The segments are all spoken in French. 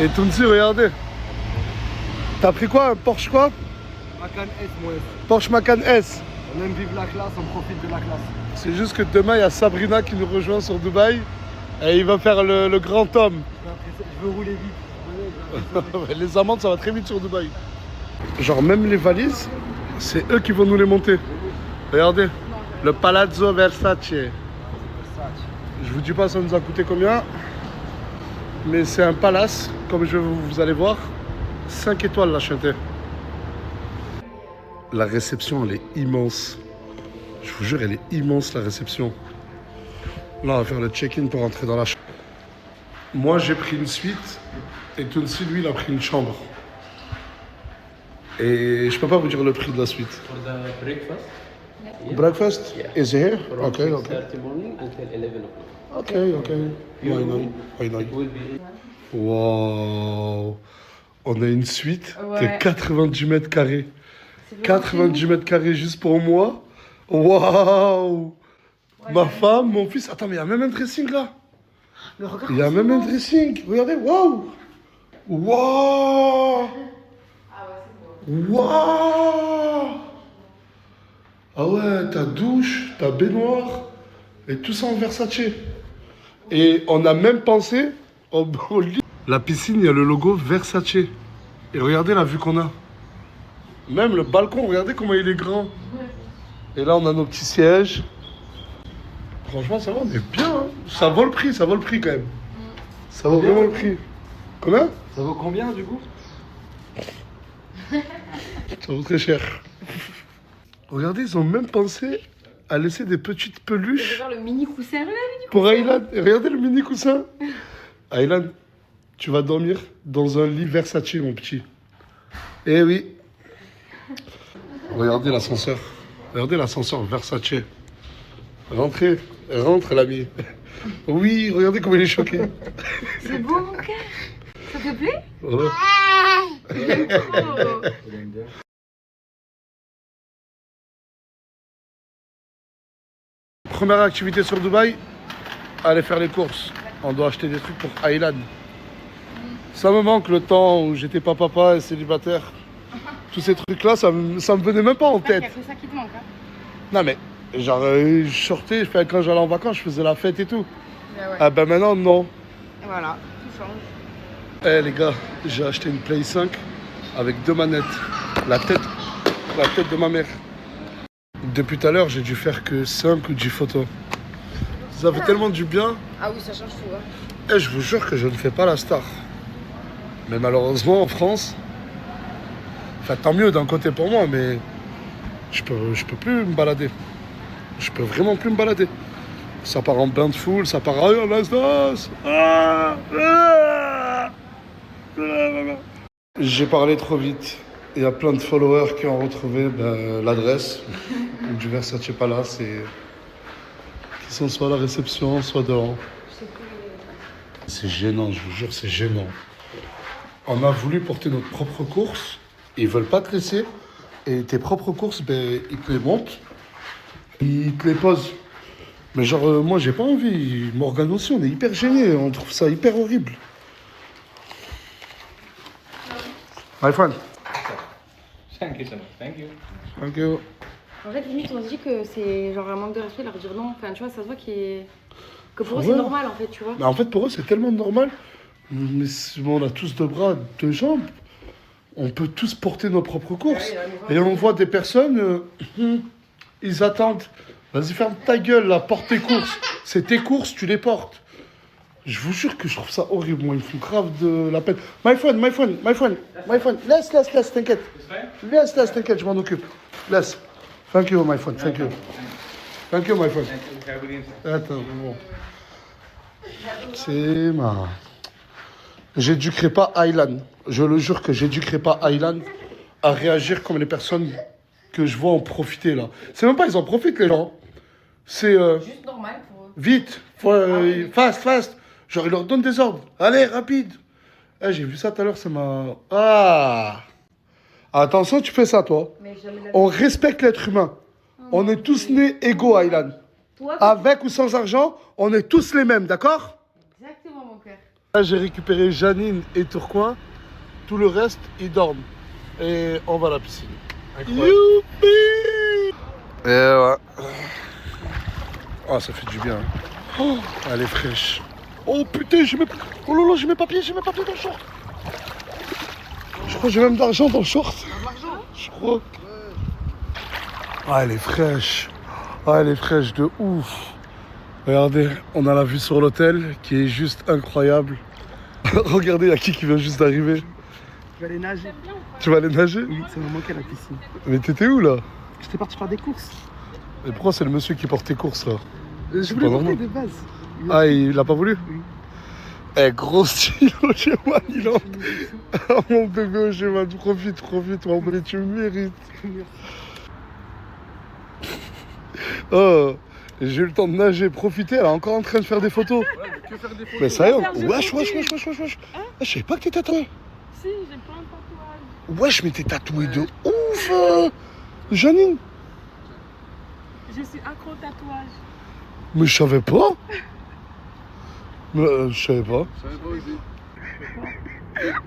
Et Tounsi, regardez. T'as pris quoi? Un Porsche quoi? Macan S, moi. Porsche Macan S. On aime vivre la classe, on profite de la classe. C'est juste que demain, il y a Sabrina qui nous rejoint sur Dubaï. Et il va faire le grand homme. Je veux rouler vite. Les amendes, ça va très vite sur Dubaï. Genre, même les valises, c'est eux qui vont nous les monter. Regardez, le Palazzo Versace. Je vous dis pas ça nous a coûté combien, mais c'est un palace, comme vous allez voir. 5 étoiles la chanté. La réception, elle est immense. Je vous jure, elle est immense la réception. Là, on va faire le check-in pour rentrer dans la chambre. Moi, j'ai pris une suite et Tounsi, lui, il a pris une chambre. Et je peux pas vous dire le prix de la suite. For the breakfast? Breakfast is here? From Okay, 6:30 okay. morning until 11 o'clock. Okay, okay. Why not? Why not? It will be Wow. On a une suite Ouais. de 90 mètres carrés. 90 mètres carrés juste pour moi. Waouh. Ma femme, mon fils. Attends, mais il y a même un dressing là. Mais regarde. Il y a même un dressing. Regardez, waouh. Waouh. Waouh. Ah ouais, ta douche, ta baignoire, et tout ça en Versace. Et on a même pensé au lit. La piscine, il y a le logo Versace. Et regardez la vue qu'on a. Même le balcon, regardez comment il est grand. Et là, on a nos petits sièges. Franchement, ça va, on est bien. Hein. Ça vaut le prix quand même. Ça vaut vraiment le prix. Combien? Ça vaut combien du coup? Ça vaut très cher. Regardez, ils ont même pensé à laisser des petites peluches Regarde le mini coussin là, mini pour Aylan. Et regardez le mini coussin. Aylan, tu vas dormir dans un lit Versace, mon petit. Eh oui. Regardez l'ascenseur. Regardez l'ascenseur Versace. Rentrez, rentre l'ami. Oui, regardez comment il est choqué. C'est beau mon cœur. Ça te plaît? Voilà. J'aime trop. Première activité sur Dubaï, aller faire les courses. On doit acheter des trucs pour Aylan. Ça me manque le temps où j'étais pas papa et célibataire. Tous ces trucs-là, ça me venait même pas en tête. C'est ça qui te manque, hein? Non mais, genre, je sortais, quand j'allais en vacances, je faisais la fête et tout. Ah ouais. Ah ben maintenant, non. Et voilà, tout change. Eh les gars, j'ai acheté une Play 5 avec 2 manettes. La tête de ma mère. Depuis tout à l'heure, j'ai dû faire que 5 ou 10 photos. Ça fait tellement du bien. Ah oui, ça change tout, hein. Et je vous jure que je ne fais pas la star. Mais malheureusement, en France, enfin tant mieux d'un côté pour moi, mais je peux plus me balader. Je peux vraiment plus me balader. Ça part en bain de foule, ça part en Nasdaq. J'ai parlé trop vite. Il y a plein de followers qui ont retrouvé l'adresse du Versace Palace et qui sont soit à la réception, soit dehors. C'est gênant, je vous jure, c'est gênant. On a voulu porter notre propre course, ils veulent pas te laisser. Et tes propres courses, ils te les montent, ils te les posent. Mais genre, moi, j'ai pas envie. Morgane aussi, on est hyper gênés, on trouve ça hyper horrible. My friend. Thank you so much. Thank you. Thank you. En fait, limite, on se dit que c'est genre un manque de respect leur dire non. Enfin, tu vois, ça se voit que pour eux, Ouais. c'est normal, en fait, tu vois. Mais en fait, pour eux, c'est tellement normal. Mais on a tous 2 bras, 2 jambes. On peut tous porter nos propres courses. Et on voit des personnes, ils attendent. Vas-y, ferme ta gueule, là, porte tes courses. C'est tes courses, tu les portes. Je vous jure que je trouve ça horrible. Moi, ils me font grave de la peine. My friend. Laisse, t'inquiète. Laisse, t'inquiète, je m'en occupe. Laisse. Thank you, my friend, thank you. Thank you, my friend. Attends, bon. C'est marrant. J'éduquerai pas Aylan. Je le jure que j'éduquerai pas Aylan à réagir comme les personnes que je vois en profiter là. C'est même pas ils en profitent les gens. C'est Juste normal pour eux. vite, fast. Genre ils leur donnent des ordres. Allez, rapide. Eh, j'ai vu ça tout à l'heure, ça m'a... Ah. Attention, tu fais ça toi. Mais jamais la On respecte l'être humain. On est tous nés égaux, Aylan. Toi, Avec ou sans argent, on est tous les mêmes, d'accord? exactement, mon cœur. Là, j'ai récupéré Janine et Tourcoing. Tout le reste, ils dorment. Et on va à la piscine. Youpi! Et ouais. Oh, ça fait du bien. Oh, elle est fraîche. Oh putain, j'ai mes... Oh là là, j'ai mes papiers dans le short. Je crois que j'ai même de l'argent dans le short. Je crois. Ah, elle est fraîche. Ah, elle est fraîche de ouf. Regardez, on a la vue sur l'hôtel qui est juste incroyable. Regardez, il y a qui vient juste d'arriver. Je vais aller nager. Tu vas aller nager? Oui, ça me manquait la piscine. Mais t'étais où là? J'étais parti faire des courses. Et pourquoi c'est le monsieur qui porte tes courses là? Je voulais pas porter normal. de base. Ah, il a pas voulu? Oui. Eh, gros stylo chez moi, il en... Oh mon bébé au chemin, profite, mon bébé, tu me mérites. Oh, j'ai eu le temps de nager, profiter, elle est encore en train de faire des photos. Que faire des photos. Mais ça y est, faire du wesh. shopping. Ah, je savais pas que t'étais tatoué. Si, j'ai plein de tatouages. Wesh, mais t'es tatoué de ouf, Janine. Je suis accro au tatouage. Mais je savais pas. Mais je savais pas. Je savais pas aussi.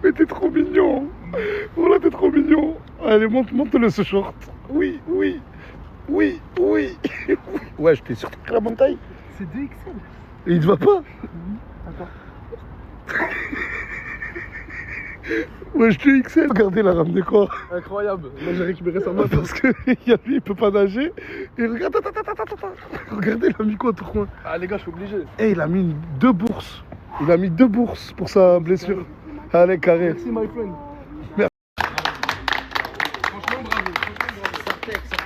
Mais t'es trop mignon. Voilà, t'es trop mignon. Allez, monte-le ce short. Oui. Ouais, j'étais sûr que la bonne taille. C'est 2XL. Et il te va pas? Attends. Ouais, je te XL. Regardez la rame de quoi? Incroyable. Moi j'ai récupéré sa main. Parce que lui, il peut pas nager. Et regarde, attends. Regardez, il a mis quoi, Tourcoing? Ah les gars, je suis obligé. Eh, il a mis 2 bourses. Il a mis 2 bourses pour sa blessure. Allez, carré. Merci my friend. Merci. Franchement bravo.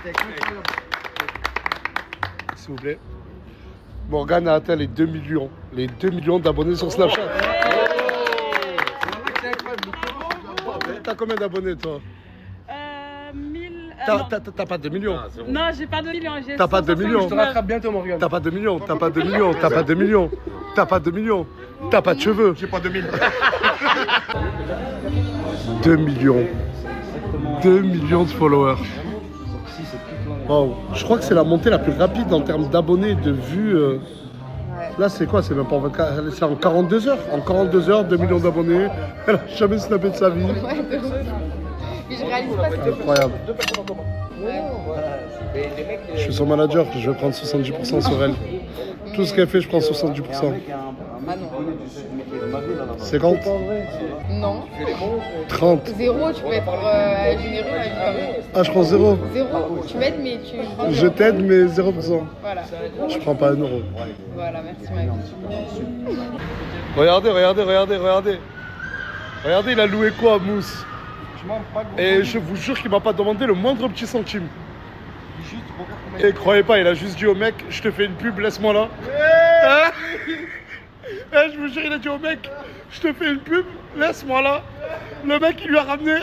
Incroyable. S'il vous plaît. Morgane a atteint les 2 millions. Les 2 millions d'abonnés sur Snapchat. T'as combien d'abonnés, toi? 1000. T'as pas 2 millions. Non, j'ai pas de millions. T'as pas de millions. Je te rattrape bientôt Morgane. T'as pas 2 millions. T'as pas de cheveux. J'ai pas 2000. 2 millions. 2 millions de followers. Wow. Je crois que c'est la montée la plus rapide en termes d'abonnés, de vues. Là, c'est quoi? C'est même pas en 24, c'est en 42 heures. En 42 heures, 2 millions d'abonnés. Elle a jamais snappé de sa vie. Ouais, de ouf. Mais je réalise pas ce que Incroyable. Ouais. Je suis son manager, je vais prendre 70% sur elle. Tout ce qu'elle fait, je prends 70%. Ah non. 50? Non. 30? Zéro, tu peux être généreux à vie quand même. Ah, je prends 0. Zéro, tu m'aides, mais tu prends Je zéro. t'aide, mais 0%. Voilà. Je prends pas 1 euro. Voilà, merci Mike. Regardez. Regardez, il a loué quoi, Mousse? Je m'en pas gros. Et je vous jure qu'il m'a pas demandé le moindre petit centime. Juste regarde comment Et croyez pas, il a juste dit au mec, je te fais une pub, laisse-moi là. Hein? Je vous jure, il a dit au mec, je te fais une pub, laisse-moi là. Le mec, il lui a ramené